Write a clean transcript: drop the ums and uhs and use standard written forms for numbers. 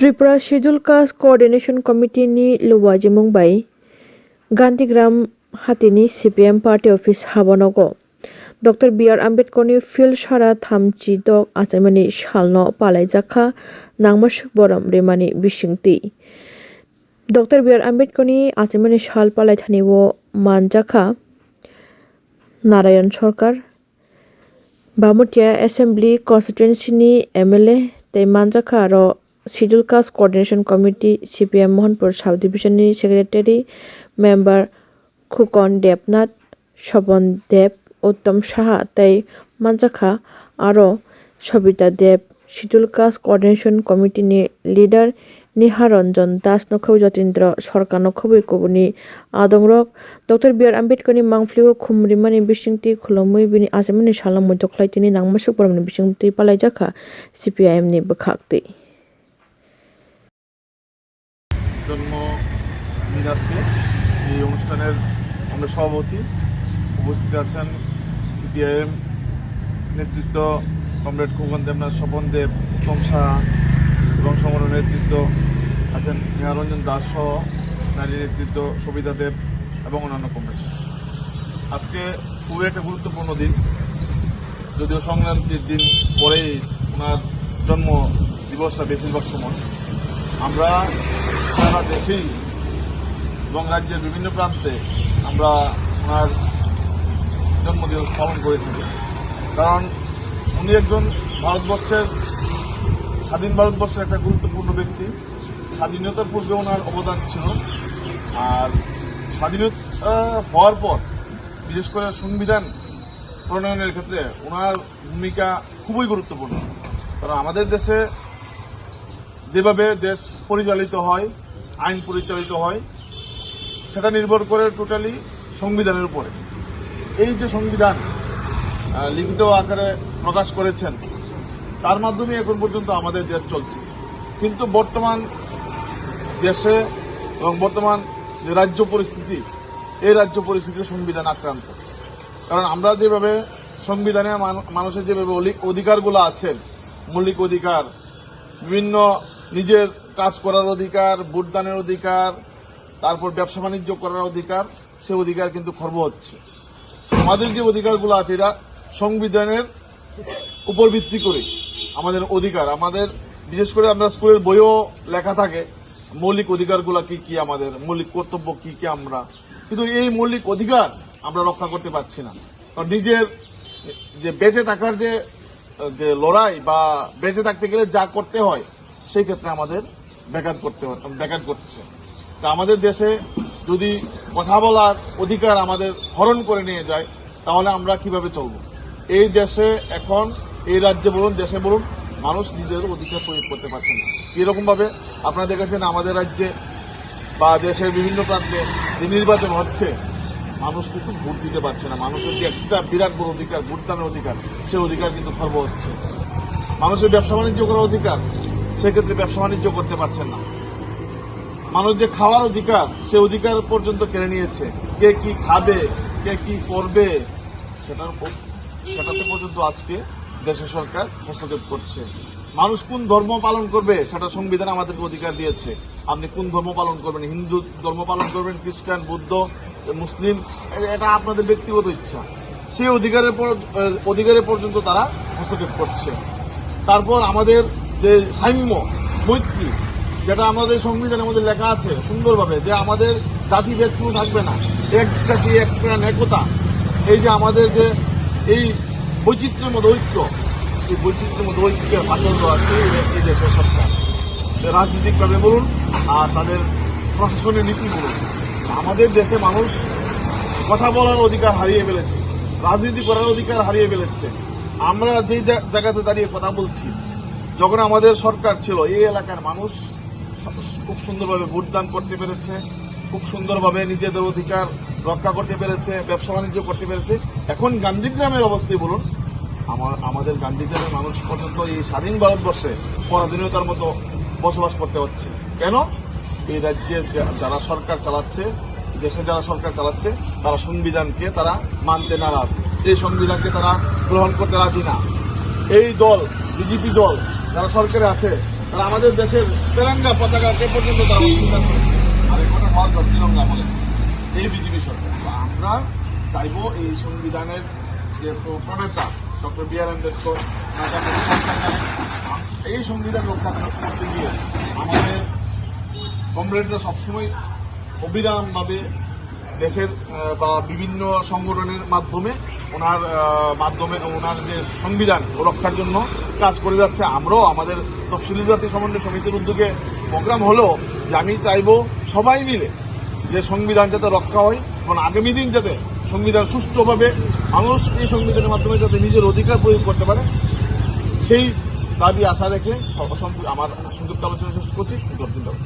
Tripura Schedule Caste Coordination Committee ni Luwaji Mumbai Gandhigram Hatini CPM Party Office Habanogo Dr. B.R. Ambedkar ni Field Shara Thamchi Dok Asemani Shalno Palai Jakha Nangmashuk Boram Remani Bishingti Dr. B.R. Ambedkar ni Asemani Shal Palai Thaniwo Manjakha Narayan Sarkar Bamutia Assembly Constituency ni MLA Tei Manjakha ro Schedule Caste Coordination Committee CPM Mohanpur South Division ni Secretary Member Khukon Debnath Shobon Deb Uttam Saha tei Manjakha aro Sobita Deb Schedule Caste Coordination Committee ni Leader Niharanjan Das Nokhabu Jatindra Sarkar Nokhabu Kubuni Adongrok Dr. B.R. Ambedkar ni Mangfliu Khumrimani Bishingti Khulomui bini Asemani Salam Mudoklaitini Nangmashuk Boramni Bishingti Palai Jakha CPIM ni Bakhakti জন্ম আজকে এই অনুষ্ঠানের আমরা সভাপতি উপস্থিত আছেন CPIM নেতৃত্ব comrade Khokon Debnath Swapan দেব উত্তম সাহা এবং সংগঠনের নেতৃত্ব আছেন নিহারঞ্জন দাস সহ নারী নেতৃত্ব সবিতা দেব এবং অন্যান্য কমরেড। আজকে খুবই একটা গুরুত্বপূর্ণ দিন, যদিও সংক্রান্তির দিন পরেই ওনার জন্ম দিবসটা বেশিরভাগ সময় আমরা সারা দেশেই এবং রাজ্যের বিভিন্ন প্রান্তে আমরা ওনার জন্মদিবস পালন করে থাকি, কারণ উনি একজন স্বাধীন ভারতবর্ষের একটা গুরুত্বপূর্ণ ব্যক্তি। স্বাধীনতার পূর্বে ওনার অবদান ছিল, আর স্বাধীনতা হওয়ার পর বিশেষ করে সংবিধান প্রণয়নের ক্ষেত্রে ওনার ভূমিকা খুবই গুরুত্বপূর্ণ। কারণ আমাদের দেশে যেভাবে দেশ পরিচালিত হয়, আইন পরিচালিত হয়, সেটা নির্ভর করে টোটালি সংবিধানের উপরে। এই যে সংবিধান লিখিত আকারে প্রকাশ করেছেন, তার মাধ্যমে এখন পর্যন্ত আমাদের দেশ চলছে। কিন্তু বর্তমান দেশে এবং বর্তমান যে রাজ্য পরিস্থিতি, এই রাজ্য পরিস্থিতিতে সংবিধান আক্রান্ত। কারণ আমরা যেভাবে সংবিধানে মানুষের যেভাবে অধিকারগুলো আছে, মৌলিক অধিকার, বিভিন্ন নিজের কাজ করার অধিকার, ভোটদানের অধিকার, তারপর ব্যবসা বাণিজ্য করার অধিকার, সে অধিকার কিন্তু খর্ব হচ্ছে। আমাদের যে অধিকারগুলো আছে এটা সংবিধানের উপর ভিত্তি করে আমাদের অধিকার, আমাদের বিশেষ করে আমরা স্কুলের বইও লেখা থাকে মৌলিক অধিকারগুলো কি কি, আমাদের মৌলিক কর্তব্য কি কি আমরা, কিন্তু এই মৌলিক অধিকার আমরা রক্ষা করতে পারছি না। কারণ নিজের যে বেঁচে থাকার যে লড়াই বা বেঁচে থাকতে গেলে যা করতে হয় সেই ক্ষেত্রে আমাদের ব্যাঘাত করছে। তা আমাদের দেশে যদি কথা বলার অধিকার আমাদের হরণ করে নিয়ে যায়, তাহলে আমরা কিভাবে চলব? এই দেশে এখন, এই রাজ্যে বলুন, দেশে বলুন, মানুষ নিজের অধিকার প্রয়োগ করতে পারছে না। এরকম ভাবে আপনারা দেখেছেন আমাদের রাজ্যে বা দেশের বিভিন্ন প্রান্তে যে নির্বাচন হচ্ছে, মানুষ কিন্তু ভোট দিতে পারছে না। মানুষের যে একটা বিরাট বড় অধিকার, ভোটদানের অধিকার, সেই অধিকার কিন্তু খর্ব হচ্ছে। মানুষের ব্যবসা বাণিজ্য করার অধিকার, সেক্ষেত্রে ব্যবসা বাণিজ্য করতে পারছেন না। মানুষ যে খাওয়ার অধিকার, সে অধিকার পর্যন্ত কেড়ে নিয়েছে। কে কি খাবে, কে কি করবে, সেটাতে পর্যন্ত আজকে দেশের সরকার হস্তক্ষেপ করছে। মানুষ কোন ধর্ম পালন করবে, সেটা সংবিধান আমাদেরকে অধিকার দিয়েছে। আপনি কোন ধর্ম পালন করবেন, হিন্দু ধর্ম পালন করবেন, খ্রিস্টান, বৌদ্ধ, মুসলিম, এটা আপনাদের ব্যক্তিগত ইচ্ছা। সেই অধিকারের পর্যন্ত তারা হস্তক্ষেপ করছে। তারপর আমাদের যে সাম্য, মৈত্রী, যেটা আমাদের সংবিধানের মধ্যে লেখা আছে সুন্দরভাবে, যে আমাদের জাতিভেদ কোনো থাকবে না, এক জাতি এক প্রাণ একতা, এই যে আমাদের যে এই বৈচিত্র্যের মধ্যে ঐক্য, এই বৈচিত্র্যের মধ্যে ঐক্যের পাচল আছে এই দেশের সরকার, রাজনৈতিকভাবে বলুন আর তাদের প্রশাসনের নীতি বলুন। আমাদের দেশে মানুষ কথা বলার অধিকার হারিয়ে ফেলেছে, রাজনীতি করার অধিকার হারিয়ে ফেলেছে। আমরা যেই জায়গাতে দাঁড়িয়ে কথা বলছি, যখন আমাদের সরকার ছিল, এই এলাকার মানুষ খুব সুন্দরভাবে ভোটদান করতে পেরেছে, খুব সুন্দরভাবে নিজেদের অধিকার রক্ষা করতে পেরেছে, ব্যবসা বাণিজ্য করতে পেরেছে। এখন গান্ধীগ্রামের অবস্থায় বলুন, আমাদের গান্ধীগ্রামের মানুষ পর্যন্ত এই স্বাধীন ভারতবর্ষে পরাধীনতার মতো বসবাস করতে হচ্ছে। কেন? এই রাজ্যে যারা সরকার চালাচ্ছে, দেশে যারা সরকার চালাচ্ছে, তারা সংবিধানকে তারা মানতে নারাজ, এই সংবিধানকে তারা গ্রহণ করতে রাজি না। এই দল, বিজেপি দল যারা সরকারে আছে, তারা আমাদের দেশের তেরঙ্গা পতাকাকে পর্যন্ত তারা অস্বীকার করে, আর এখানে হওয়ার তিরঙ্গা বলে এই বিজেপি সরকার। তো আমরা চাইবো এই সংবিধানের যে প্রণেতা ডক্টর বি আর আম্বেদকর, এই সংবিধান রক্ষা করতে গিয়ে আমাদের কমরেডরা সবসময় অবিরামভাবে দেশের বা বিভিন্ন সংগঠনের মাধ্যমে ওনার যে সংবিধান রক্ষার জন্য কাজ করে যাচ্ছে। আমরাও আমাদের তফসিলি জাতি সমন্বয় সমিতির উদ্যোগে প্রোগ্রাম হলো যে আমি চাইবো সবাই মিলে যে সংবিধান যাতে রক্ষা হয় এবং আগামী দিন যাতে সংবিধান সুষ্ঠুভাবে মানুষ এই সংবিধানের মাধ্যমে যাতে নিজের অধিকার প্রয়োগ করতে পারে, সেই দাবি আশা রেখে আমার সংক্ষিপ্ত আলোচনা শেষ করছি। ধন্যবাদ।